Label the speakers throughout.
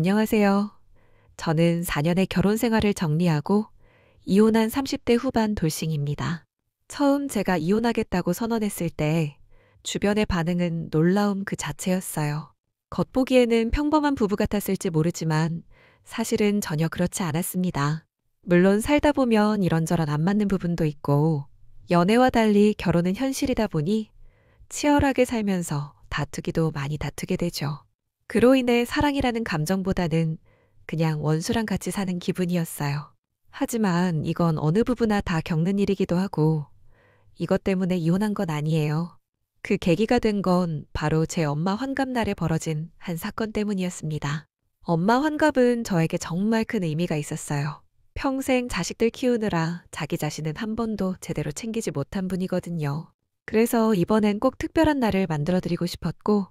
Speaker 1: 안녕하세요. 저는 4년의 결혼 생활을 정리하고 이혼한 30대 후반 돌싱입니다. 처음 제가 이혼하겠다고 선언했을 때 주변의 반응은 놀라움 그 자체였어요. 겉보기에는 평범한 부부 같았을지 모르지만 사실은 전혀 그렇지 않았습니다. 물론 살다 보면 이런저런 안 맞는 부분도 있고 연애와 달리 결혼은 현실이다 보니 치열하게 살면서 다투기도 많이 다투게 되죠. 그로 인해 사랑이라는 감정보다는 그냥 원수랑 같이 사는 기분이었어요. 하지만 이건 어느 부부나 다 겪는 일이기도 하고 이것 때문에 이혼한 건 아니에요. 그 계기가 된 건 바로 제 엄마 환갑날에 벌어진 한 사건 때문이었습니다. 엄마 환갑은 저에게 정말 큰 의미가 있었어요. 평생 자식들 키우느라 자기 자신은 한 번도 제대로 챙기지 못한 분이거든요. 그래서 이번엔 꼭 특별한 날을 만들어드리고 싶었고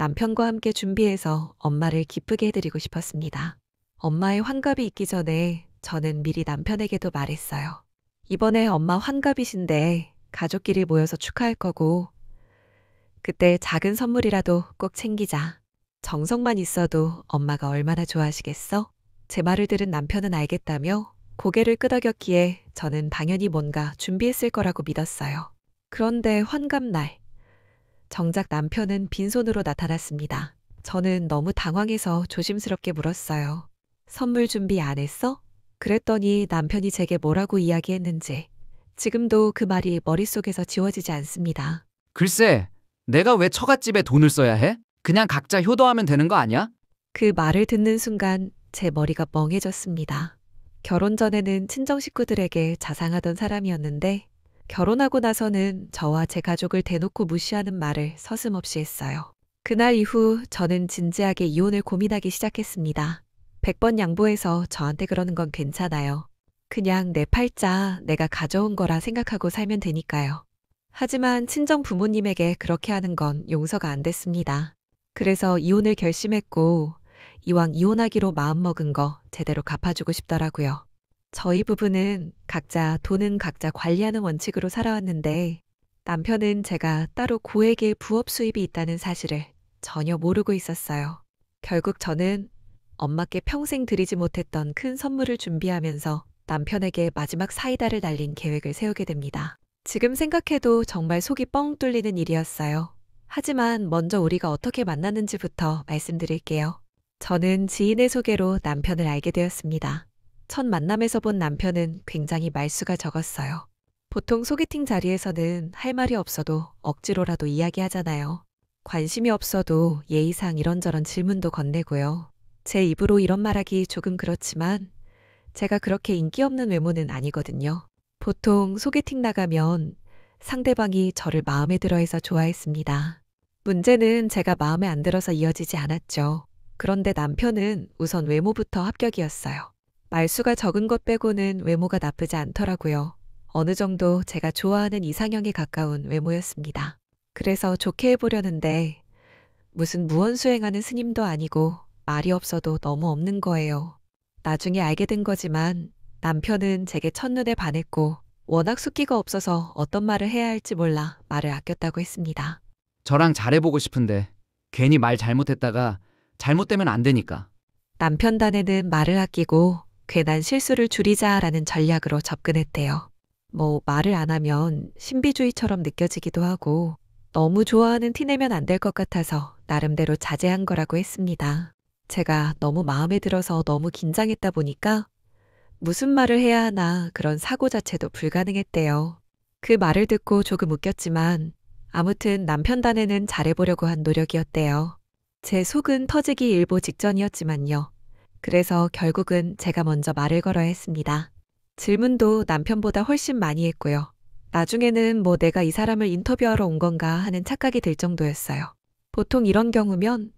Speaker 1: 남편과 함께 준비해서 엄마를 기쁘게 해드리고 싶었습니다. 엄마의 환갑이 있기 전에 저는 미리 남편에게도 말했어요. 이번에 엄마 환갑이신데 가족끼리 모여서 축하할 거고 그때 작은 선물이라도 꼭 챙기자. 정성만 있어도 엄마가 얼마나 좋아하시겠어? 제 말을 들은 남편은 알겠다며 고개를 끄덕였기에 저는 당연히 뭔가 준비했을 거라고 믿었어요. 그런데 환갑날 정작 남편은 빈손으로 나타났습니다. 저는 너무 당황해서 조심스럽게 물었어요. 선물 준비 안 했어? 그랬더니 남편이 제게 뭐라고 이야기했는지 지금도 그 말이 머릿속에서 지워지지 않습니다.
Speaker 2: 글쎄, 내가 왜 처갓집에 돈을 써야 해? 그냥 각자 효도하면 되는 거 아니야?
Speaker 1: 그 말을 듣는 순간 제 머리가 멍해졌습니다. 결혼 전에는 친정 식구들에게 자상하던 사람이었는데 결혼하고 나서는 저와 제 가족을 대놓고 무시하는 말을 서슴없이 했어요. 그날 이후 저는 진지하게 이혼을 고민하기 시작했습니다. 100번 양보해서 저한테 그러는 건 괜찮아요. 그냥 내 팔자 내가 가져온 거라 생각하고 살면 되니까요. 하지만 친정 부모님에게 그렇게 하는 건 용서가 안 됐습니다. 그래서 이혼을 결심했고 이왕 이혼하기로 마음먹은 거 제대로 갚아주고 싶더라고요. 저희 부부는 각자 돈은 각자 관리하는 원칙으로 살아왔는데 남편은 제가 따로 고액의 부업 수입이 있다는 사실을 전혀 모르고 있었어요. 결국 저는 엄마께 평생 드리지 못했던 큰 선물을 준비하면서 남편에게 마지막 사이다를 날린 계획을 세우게 됩니다. 지금 생각해도 정말 속이 뻥 뚫리는 일이었어요. 하지만 먼저 우리가 어떻게 만났는지부터 말씀드릴게요. 저는 지인의 소개로 남편을 알게 되었습니다. 첫 만남에서 본 남편은 굉장히 말수가 적었어요. 보통 소개팅 자리에서는 할 말이 없어도 억지로라도 이야기하잖아요. 관심이 없어도 예의상 이런저런 질문도 건네고요. 제 입으로 이런 말하기 조금 그렇지만 제가 그렇게 인기 없는 외모는 아니거든요. 보통 소개팅 나가면 상대방이 저를 마음에 들어 해서 좋아했습니다. 문제는 제가 마음에 안 들어서 이어지지 않았죠. 그런데 남편은 우선 외모부터 합격이었어요. 말수가 적은 것 빼고는 외모가 나쁘지 않더라고요. 어느 정도 제가 좋아하는 이상형에 가까운 외모였습니다. 그래서 좋게 해보려는데 무슨 무언수행하는 스님도 아니고 말이 없어도 너무 없는 거예요. 나중에 알게 된 거지만 남편은 제게 첫눈에 반했고 워낙 숫기가 없어서 어떤 말을 해야 할지 몰라 말을 아꼈다고 했습니다.
Speaker 2: 저랑 잘해보고 싶은데 괜히 말 잘못했다가 잘못되면 안 되니까.
Speaker 1: 남편 딴에는 말을 아끼고 괜한 실수를 줄이자라는 전략으로 접근했대요. 말을 안 하면 신비주의처럼 느껴지기도 하고 너무 좋아하는 티 내면 안 될 것 같아서 나름대로 자제한 거라고 했습니다. 제가 너무 마음에 들어서 너무 긴장했다 보니까 무슨 말을 해야 하나 그런 사고 자체도 불가능했대요. 그 말을 듣고 조금 웃겼지만 아무튼 남편 딴에는 잘해보려고 한 노력이었대요. 제 속은 터지기 일보 직전이었지만요. 그래서 결국은 제가 먼저 말을 걸어야 했습니다. 질문도 남편보다 훨씬 많이 했고요. 나중에는 내가 이 사람을 인터뷰하러 온 건가 하는 착각이 들 정도였어요. 보통 이런 경우면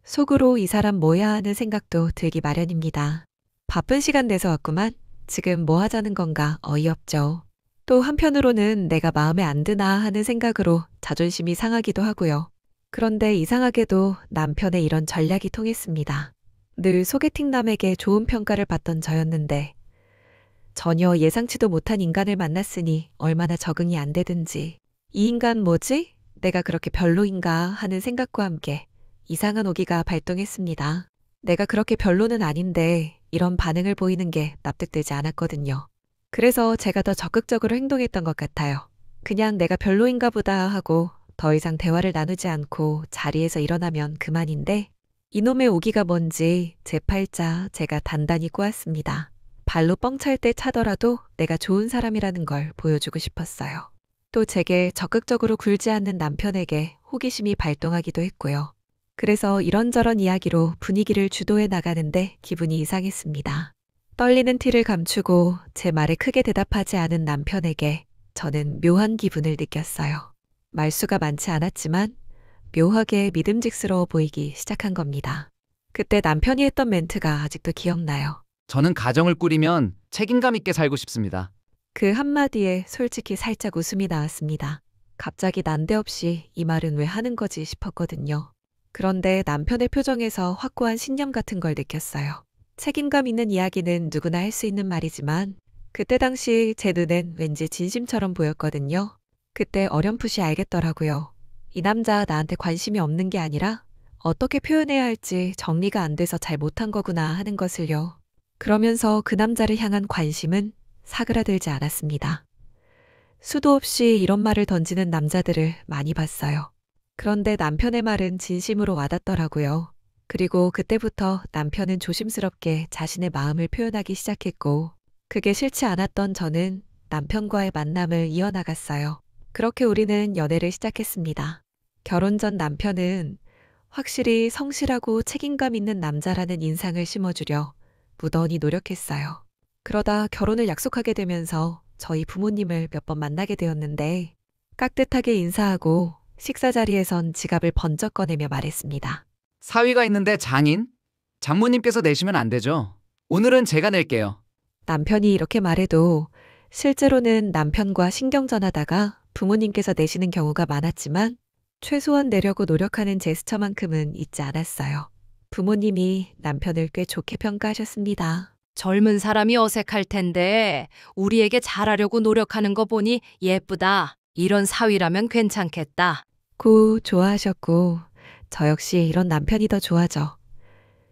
Speaker 1: 속으로 이 사람 뭐야 하는 생각도 들기 마련입니다. 바쁜 시간 내서 왔구만. 지금 뭐 하자는 건가 어이없죠. 또 한편으로는 내가 마음에 안 드나 하는 생각으로 자존심이 상하기도 하고요. 그런데 이상하게도 남편의 이런 전략이 통했습니다. 늘 소개팅남에게 좋은 평가를 받던 저였는데 전혀 예상치도 못한 인간을 만났으니 얼마나 적응이 안 되든지 이 인간 뭐지? 내가 그렇게 별로인가 하는 생각과 함께 이상한 오기가 발동했습니다. 내가 그렇게 별로는 아닌데 이런 반응을 보이는 게 납득되지 않았거든요. 그래서 제가 더 적극적으로 행동했던 것 같아요. 그냥 내가 별로인가 보다 하고 더 이상 대화를 나누지 않고 자리에서 일어나면 그만인데 이놈의 오기가 뭔지 제 팔자 제가 단단히 꼬았습니다. 발로 뻥 찰 때 차더라도 내가 좋은 사람이라는 걸 보여주고 싶었어요. 또 제게 적극적으로 굴지 않는 남편에게 호기심이 발동하기도 했고요. 그래서 이런저런 이야기로 분위기를 주도해 나가는데 기분이 이상했습니다. 떨리는 티를 감추고 제 말에 크게 대답하지 않은 남편에게 저는 묘한 기분을 느꼈어요. 말수가 많지 않았지만 묘하게 믿음직스러워 보이기 시작한 겁니다. 그때 남편이 했던 멘트가 아직도 기억나요.
Speaker 2: 저는 가정을 꾸리면 책임감 있게 살고 싶습니다.
Speaker 1: 그 한마디에 솔직히 살짝 웃음이 나왔습니다. 갑자기 난데없이 이 말은 왜 하는 거지 싶었거든요. 그런데 남편의 표정에서 확고한 신념 같은 걸 느꼈어요. 책임감 있는 이야기는 누구나 할 수 있는 말이지만 그때 당시 제 눈엔 왠지 진심처럼 보였거든요. 그때 어렴풋이 알겠더라고요. 이 남자 나한테 관심이 없는 게 아니라 어떻게 표현해야 할지 정리가 안 돼서 잘 못한 거구나 하는 것을요. 그러면서 그 남자를 향한 관심은 사그라들지 않았습니다. 수도 없이 이런 말을 던지는 남자들을 많이 봤어요. 그런데 남편의 말은 진심으로 와닿더라고요. 그리고 그때부터 남편은 조심스럽게 자신의 마음을 표현하기 시작했고 그게 싫지 않았던 저는 남편과의 만남을 이어나갔어요. 그렇게 우리는 연애를 시작했습니다. 결혼 전 남편은 확실히 성실하고 책임감 있는 남자라는 인상을 심어주려 무던히 노력했어요. 그러다 결혼을 약속하게 되면서 저희 부모님을 몇 번 만나게 되었는데 깍듯하게 인사하고 식사 자리에선 지갑을 번쩍 꺼내며 말했습니다.
Speaker 2: 사위가 있는데 장인? 장모님께서 내시면 안 되죠. 오늘은 제가 낼게요.
Speaker 1: 남편이 이렇게 말해도 실제로는 남편과 신경전하다가 부모님께서 내시는 경우가 많았지만 최소한 내려고 노력하는 제스처만큼은 잊지 않았어요. 부모님이 남편을 꽤 좋게 평가하셨습니다.
Speaker 3: 젊은 사람이 어색할 텐데 우리에게 잘하려고 노력하는 거 보니 예쁘다. 이런 사위라면 괜찮겠다.
Speaker 1: 고 좋아하셨고 저 역시 이런 남편이 더 좋아져.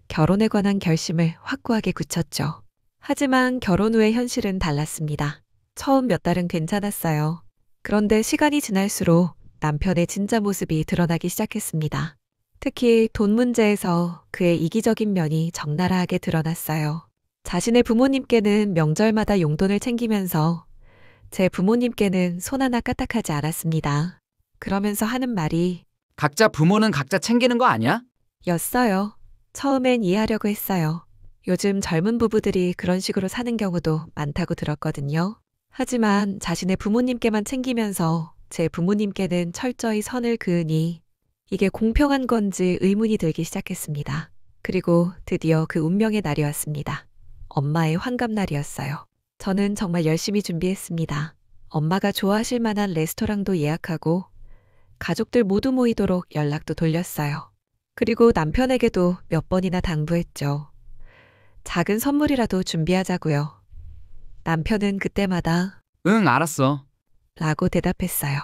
Speaker 1: 결혼에 관한 결심을 확고하게 굳혔죠. 하지만 결혼 후의 현실은 달랐습니다. 처음 몇 달은 괜찮았어요. 그런데 시간이 지날수록 남편의 진짜 모습이 드러나기 시작했습니다. 특히 돈 문제에서 그의 이기적인 면이 적나라하게 드러났어요. 자신의 부모님께는 명절마다 용돈을 챙기면서 제 부모님께는 손 하나 까딱하지 않았습니다. 그러면서 하는 말이
Speaker 2: 각자 부모는 각자 챙기는 거 아니야?
Speaker 1: 였어요. 처음엔 이해하려고 했어요. 요즘 젊은 부부들이 그런 식으로 사는 경우도 많다고 들었거든요. 하지만 자신의 부모님께만 챙기면서 제 부모님께는 철저히 선을 그으니 이게 공평한 건지 의문이 들기 시작했습니다. 그리고 드디어 그 운명의 날이 왔습니다. 엄마의 환갑날이었어요. 저는 정말 열심히 준비했습니다. 엄마가 좋아하실 만한 레스토랑도 예약하고 가족들 모두 모이도록 연락도 돌렸어요. 그리고 남편에게도 몇 번이나 당부했죠. 작은 선물이라도 준비하자고요. 남편은 그때마다
Speaker 2: 응, 알았어.
Speaker 1: 라고 대답했어요.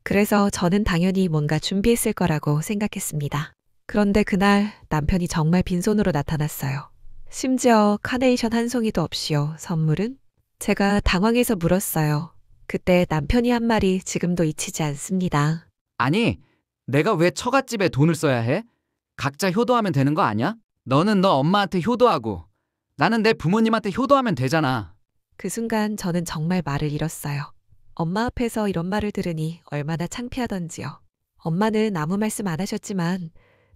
Speaker 1: 그래서 저는 당연히 뭔가 준비했을 거라고 생각했습니다. 그런데 그날 남편이 정말 빈손으로 나타났어요. 심지어 카네이션 한 송이도 없이요. 선물은? 제가 당황해서 물었어요. 그때 남편이 한 말이 지금도 잊히지 않습니다.
Speaker 2: 아니, 내가 왜 처갓집에 돈을 써야 해? 각자 효도하면 되는 거 아니야? 너는 너 엄마한테 효도하고 나는 내 부모님한테 효도하면 되잖아.
Speaker 1: 그 순간 저는 정말 말을 잃었어요. 엄마 앞에서 이런 말을 들으니 얼마나 창피하던지요. 엄마는 아무 말씀 안 하셨지만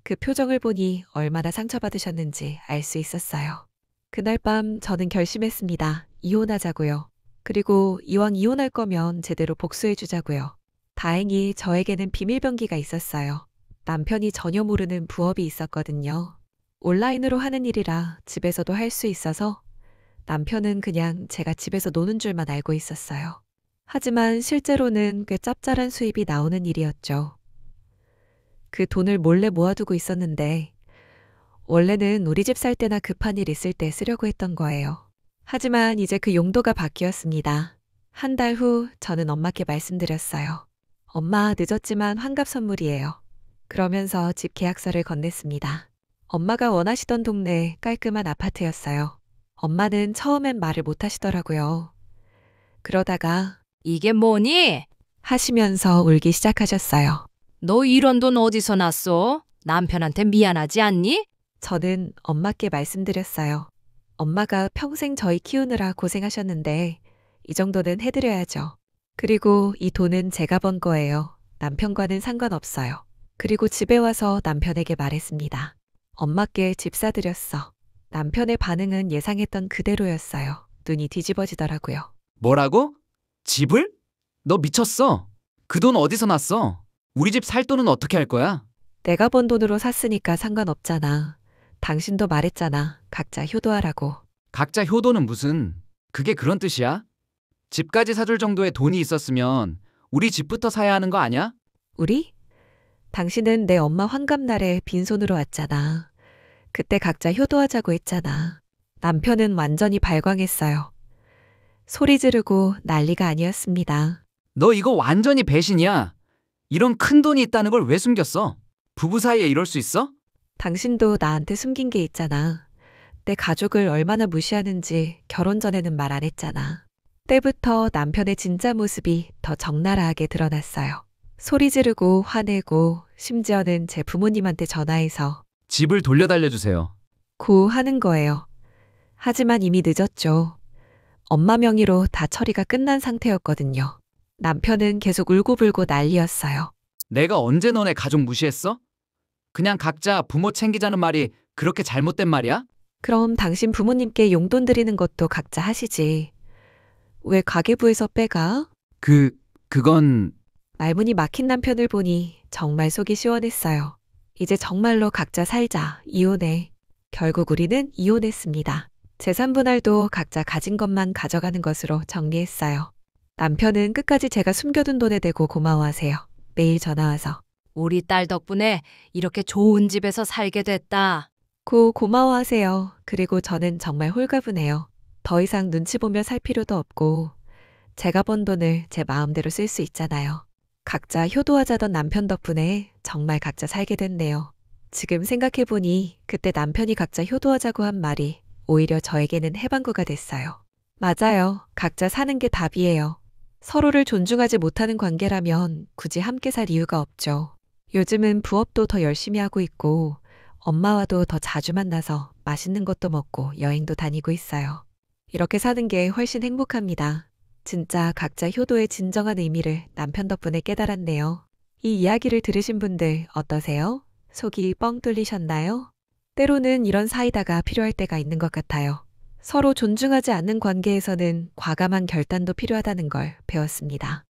Speaker 1: 그 표정을 보니 얼마나 상처받으셨는지 알 수 있었어요. 그날 밤 저는 결심했습니다. 이혼하자고요. 그리고 이왕 이혼할 거면 제대로 복수해주자고요. 다행히 저에게는 비밀병기가 있었어요. 남편이 전혀 모르는 부업이 있었거든요. 온라인으로 하는 일이라 집에서도 할 수 있어서 남편은 그냥 제가 집에서 노는 줄만 알고 있었어요. 하지만 실제로는 꽤 짭짤한 수입이 나오는 일이었죠. 그 돈을 몰래 모아두고 있었는데 원래는 우리 집 살 때나 급한 일 있을 때 쓰려고 했던 거예요. 하지만 이제 그 용도가 바뀌었습니다. 한 달 후 저는 엄마께 말씀드렸어요. 엄마, 늦었지만 환갑 선물이에요. 그러면서 집 계약서를 건넸습니다. 엄마가 원하시던 동네 깔끔한 아파트였어요. 엄마는 처음엔 말을 못 하시더라고요. 그러다가
Speaker 3: 이게 뭐니?
Speaker 1: 하시면서 울기 시작하셨어요.
Speaker 3: 너 이런 돈 어디서 났어? 남편한테 미안하지 않니?
Speaker 1: 저는 엄마께 말씀드렸어요. 엄마가 평생 저희 키우느라 고생하셨는데 이 정도는 해드려야죠. 그리고 이 돈은 제가 번 거예요. 남편과는 상관없어요. 그리고 집에 와서 남편에게 말했습니다. 엄마께 집 사드렸어. 남편의 반응은 예상했던 그대로였어요. 눈이 뒤집어지더라고요.
Speaker 2: 뭐라고? 집을? 너 미쳤어. 그 돈 어디서 났어? 우리 집 살 돈은 어떻게 할 거야?
Speaker 1: 내가 번 돈으로 샀으니까 상관없잖아. 당신도 말했잖아. 각자 효도하라고.
Speaker 2: 각자 효도는 무슨? 그게 그런 뜻이야? 집까지 사줄 정도의 돈이 있었으면 우리 집부터 사야 하는 거 아니야?
Speaker 1: 우리? 당신은 내 엄마 환갑날에 빈손으로 왔잖아. 그때 각자 효도하자고 했잖아. 남편은 완전히 발광했어요. 소리 지르고 난리가 아니었습니다.
Speaker 2: 너 이거 완전히 배신이야. 이런 큰 돈이 있다는 걸 왜 숨겼어? 부부 사이에 이럴 수 있어?
Speaker 1: 당신도 나한테 숨긴 게 있잖아. 내 가족을 얼마나 무시하는지 결혼 전에는 말 안 했잖아. 때부터 남편의 진짜 모습이 더 적나라하게 드러났어요. 소리 지르고 화내고 심지어는 제 부모님한테 전화해서
Speaker 2: 집을 돌려달래주세요.
Speaker 1: 구하는 거예요. 하지만 이미 늦었죠. 엄마 명의로 다 처리가 끝난 상태였거든요. 남편은 계속 울고불고 난리였어요.
Speaker 2: 내가 언제 너네 가족 무시했어? 그냥 각자 부모 챙기자는 말이 그렇게 잘못된 말이야?
Speaker 1: 그럼 당신 부모님께 용돈 드리는 것도 각자 하시지. 왜 가계부에서 빼가?
Speaker 2: 그건
Speaker 1: 말문이 막힌 남편을 보니 정말 속이 시원했어요. 이제 정말로 각자 살자, 이혼해. 결국 우리는 이혼했습니다. 재산 분할도 각자 가진 것만 가져가는 것으로 정리했어요. 남편은 끝까지 제가 숨겨둔 돈에 대고 고마워하세요. 매일 전화와서.
Speaker 3: 우리 딸 덕분에 이렇게 좋은 집에서 살게 됐다.
Speaker 1: 고마워하세요. 그리고 저는 정말 홀가분해요. 더 이상 눈치 보며 살 필요도 없고 제가 번 돈을 제 마음대로 쓸 수 있잖아요. 각자 효도하자던 남편 덕분에 정말 각자 살게 됐네요. 지금 생각해보니 그때 남편이 각자 효도하자고 한 말이 오히려 저에게는 해방구가 됐어요. 맞아요. 각자 사는 게 답이에요. 서로를 존중하지 못하는 관계라면 굳이 함께 살 이유가 없죠. 요즘은 부업도 더 열심히 하고 있고 엄마와도 더 자주 만나서 맛있는 것도 먹고 여행도 다니고 있어요. 이렇게 사는 게 훨씬 행복합니다. 진짜 각자 효도의 진정한 의미를 남편 덕분에 깨달았네요. 이 이야기를 들으신 분들 어떠세요? 속이 뻥 뚫리셨나요? 때로는 이런 사이다가 필요할 때가 있는 것 같아요. 서로 존중하지 않는 관계에서는 과감한 결단도 필요하다는 걸 배웠습니다.